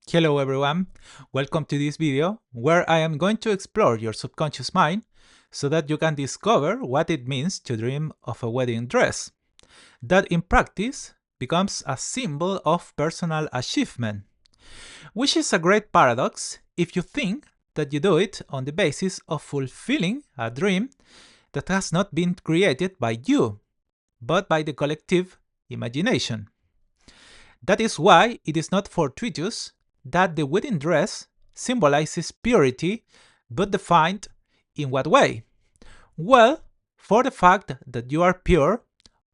Hello everyone, welcome to this video where I am going to explore your subconscious mind so that you can discover what it means to dream of a wedding dress that in practice becomes a symbol of personal achievement, which is a great paradox if you think that you do it on the basis of fulfilling a dream that has not been created by you, but by the collective imagination. That is why it is not fortuitous that the wedding dress symbolizes purity, but defined in what way? Well, for the fact that you are pure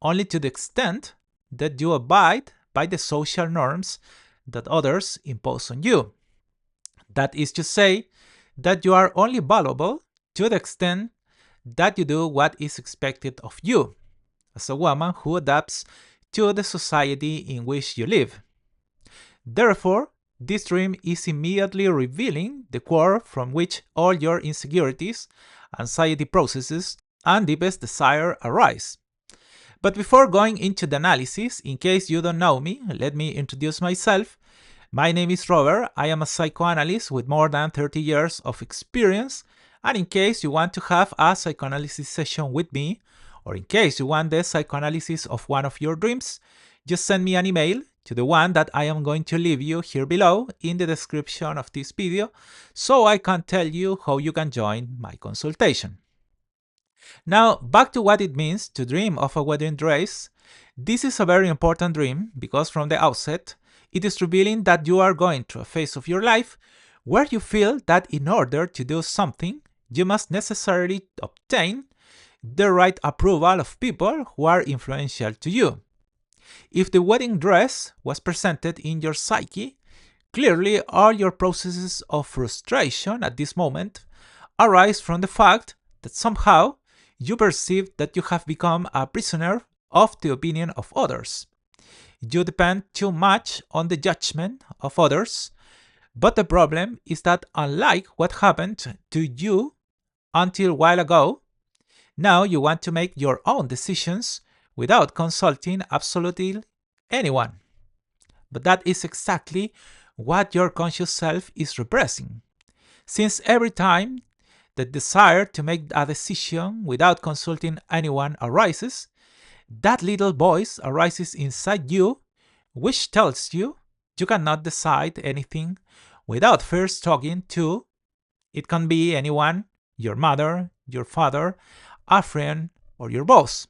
only to the extent that you abide by the social norms that others impose on you. That is to say, that you are only valuable to the extent that you do what is expected of you, as a woman who adapts to the society in which you live. Therefore, this dream is immediately revealing the core from which all your insecurities, anxiety processes, and deepest desire arise. But before going into the analysis, in case you don't know me, let me introduce myself. My name is Robert. I am a psychoanalyst with more than 30 years of experience. And in case you want to have a psychoanalysis session with me, or in case you want the psychoanalysis of one of your dreams, just send me an email to the one that I am going to leave you here below in the description of this video, so I can tell you how you can join my consultation. Now, back to what it means to dream of a wedding dress. This is a very important dream because from the outset, it is revealing that you are going through a phase of your life where you feel that in order to do something, you must necessarily obtain the right approval of people who are influential to you. If the wedding dress was presented in your psyche, clearly all your processes of frustration at this moment arise from the fact that somehow you perceive that you have become a prisoner of the opinion of others. You depend too much on the judgment of others, but the problem is that unlike what happened to you until a while ago, now you want to make your own decisions without consulting absolutely anyone. But that is exactly what your conscious self is repressing, since every time the desire to make a decision without consulting anyone arises, that little voice arises inside you which tells you you cannot decide anything without first talking to, it can be anyone, your mother, your father, a friend, or your boss.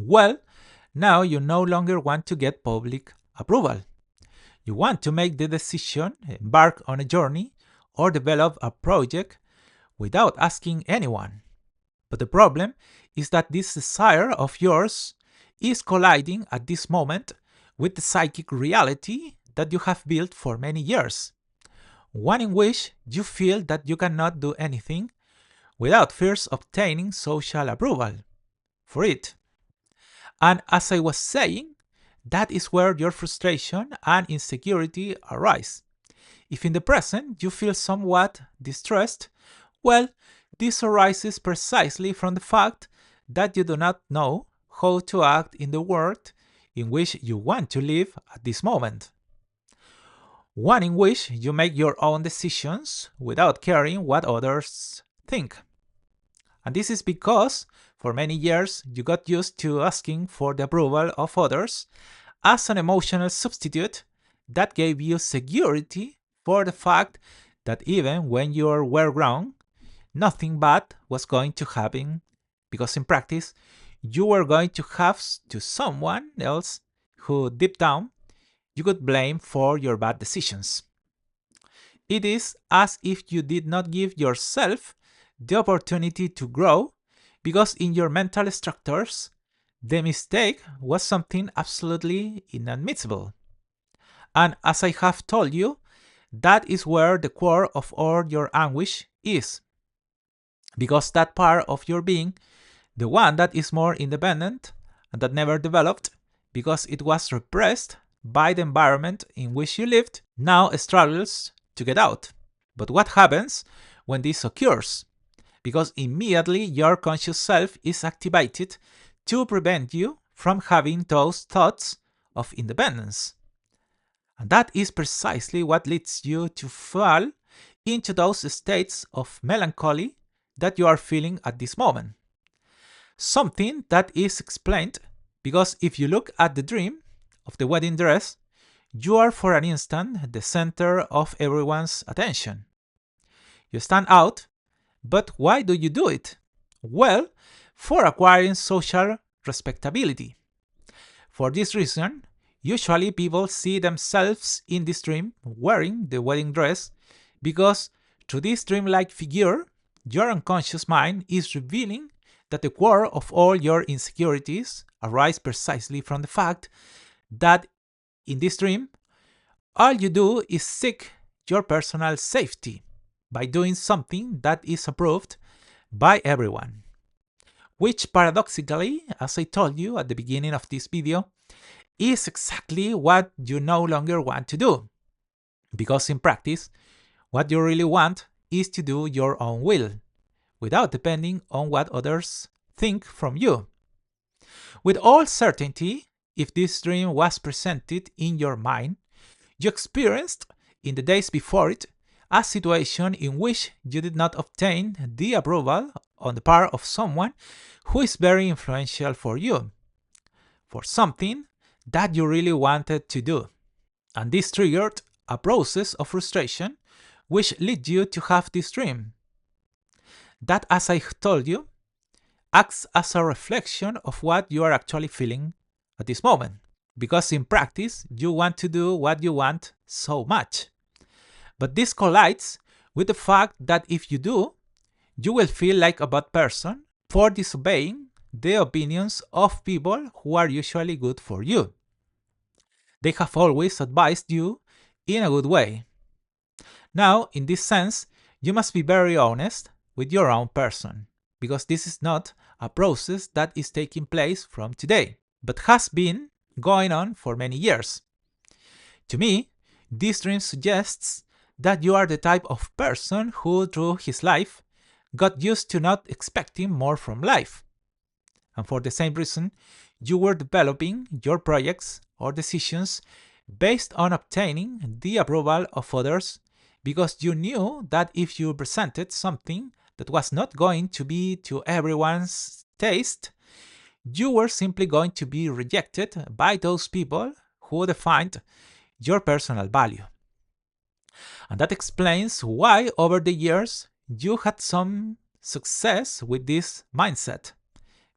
Well, now you no longer want to get public approval. You want to make the decision, embark on a journey, or develop a project without asking anyone. But the problem is that this desire of yours is colliding at this moment with the psychic reality that you have built for many years, one in which you feel that you cannot do anything without first obtaining social approval for it. And as I was saying, that is where your frustration and insecurity arise. If in the present you feel somewhat distressed, well, this arises precisely from the fact that you do not know how to act in the world in which you want to live at this moment. One in which you make your own decisions without caring what others think. And this is because for many years you got used to asking for the approval of others as an emotional substitute that gave you security for the fact that even when you were wrong, nothing bad was going to happen, because in practice you were going to have to someone else who deep down you could blame for your bad decisions. It is as if you did not give yourself the opportunity to grow, because in your mental structures, the mistake was something absolutely inadmissible. And as I have told you, that is where the core of all your anguish is. Because that part of your being, the one that is more independent and that never developed because it was repressed by the environment in which you lived, now struggles to get out. But what happens when this occurs? Because immediately your conscious self is activated to prevent you from having those thoughts of independence. And that is precisely what leads you to fall into those states of melancholy that you are feeling at this moment. Something that is explained because if you look at the dream of the wedding dress, you are for an instant the center of everyone's attention. You stand out, but why do you do it? Well, for acquiring social respectability. For this reason, usually people see themselves in this dream wearing the wedding dress because through this dreamlike figure, your unconscious mind is revealing that the core of all your insecurities arise precisely from the fact that in this dream, all you do is seek your personal safety by doing something that is approved by everyone. Which paradoxically, as I told you at the beginning of this video, is exactly what you no longer want to do. Because in practice, what you really want is to do your own will, without depending on what others think from you. With all certainty, if this dream was presented in your mind, you experienced, in the days before it, a situation in which you did not obtain the approval on the part of someone who is very influential for you, for something that you really wanted to do. And this triggered a process of frustration which led you to have this dream. That, as I told you, acts as a reflection of what you are actually feeling at this moment. Because in practice, you want to do what you want so much. But this collides with the fact that if you do, you will feel like a bad person for disobeying the opinions of people who are usually good for you. They have always advised you in a good way. Now, in this sense, you must be very honest with your own person, because this is not a process that is taking place from today, but has been going on for many years. To me, this dream suggests that you are the type of person who, through his life, got used to not expecting more from life. And for the same reason, you were developing your projects or decisions based on obtaining the approval of others because you knew that if you presented something that was not going to be to everyone's taste, you were simply going to be rejected by those people who defined your personal value. And that explains why over the years you had some success with this mindset,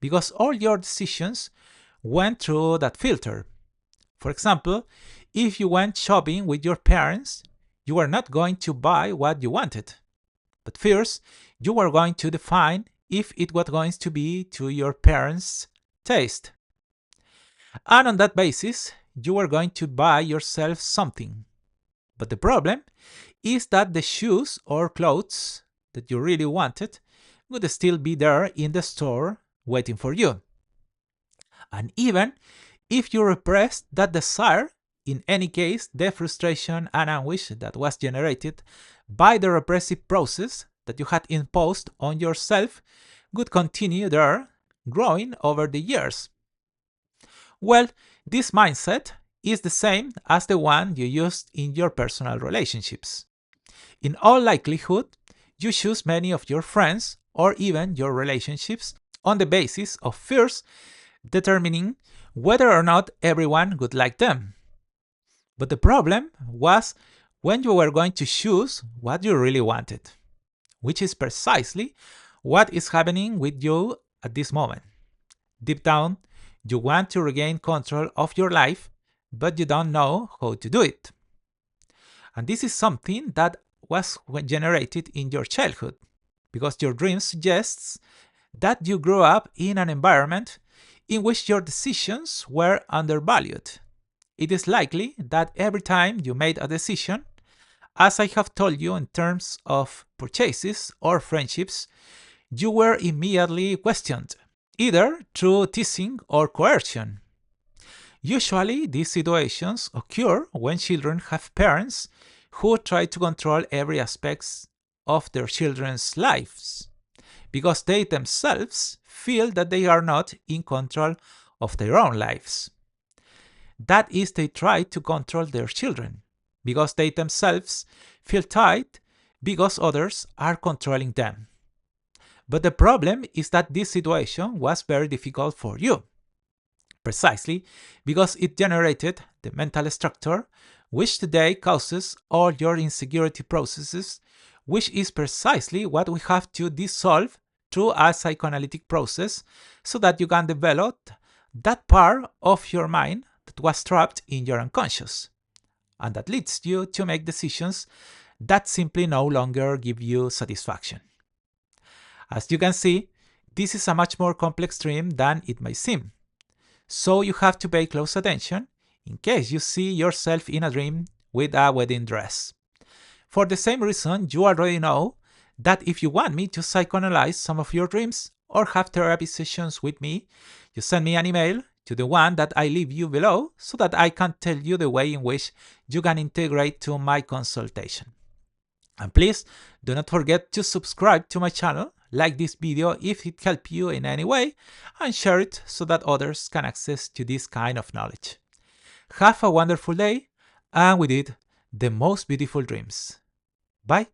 because all your decisions went through that filter. For example, if you went shopping with your parents, you were not going to buy what you wanted, but first you were going to define if it was going to be to your parents' taste. And on that basis, you were going to buy yourself something. But the problem is that the shoes or clothes that you really wanted would still be there in the store waiting for you. And even if you repressed that desire, in any case, the frustration and anguish that was generated by the repressive process that you had imposed on yourself would continue there, growing over the years. Well, this mindset is the same as the one you used in your personal relationships. In all likelihood, you choose many of your friends or even your relationships on the basis of first determining whether or not everyone would like them. But the problem was when you were going to choose what you really wanted, which is precisely what is happening with you at this moment. Deep down, you want to regain control of your life, but you don't know how to do it. And this is something that was generated in your childhood, because your dream suggests that you grew up in an environment in which your decisions were undervalued. It is likely that every time you made a decision, as I have told you in terms of purchases or friendships, you were immediately questioned, either through teasing or coercion. Usually, these situations occur when children have parents who try to control every aspect of their children's lives, because they themselves feel that they are not in control of their own lives. that is they try to control their children because they themselves feel tight because others are controlling them. But the problem is that this situation was very difficult for you, precisely because it generated the mental structure which today causes all your insecurity processes, which is precisely what we have to dissolve through a psychoanalytic process so that you can develop that part of your mind that was trapped in your unconscious, and that leads you to make decisions that simply no longer give you satisfaction. As you can see, this is a much more complex dream than it may seem. So you have to pay close attention in case you see yourself in a dream with a wedding dress. For the same reason, you already know that if you want me to psychoanalyze some of your dreams or have therapy sessions with me, you send me an email to the one that I leave you below so that I can tell you the way in which you can integrate to my consultation. And please do not forget to subscribe to my channel, like this video if it helped you in any way, and share it so that others can access to this kind of knowledge. Have a wonderful day, and with it, the most beautiful dreams. Bye.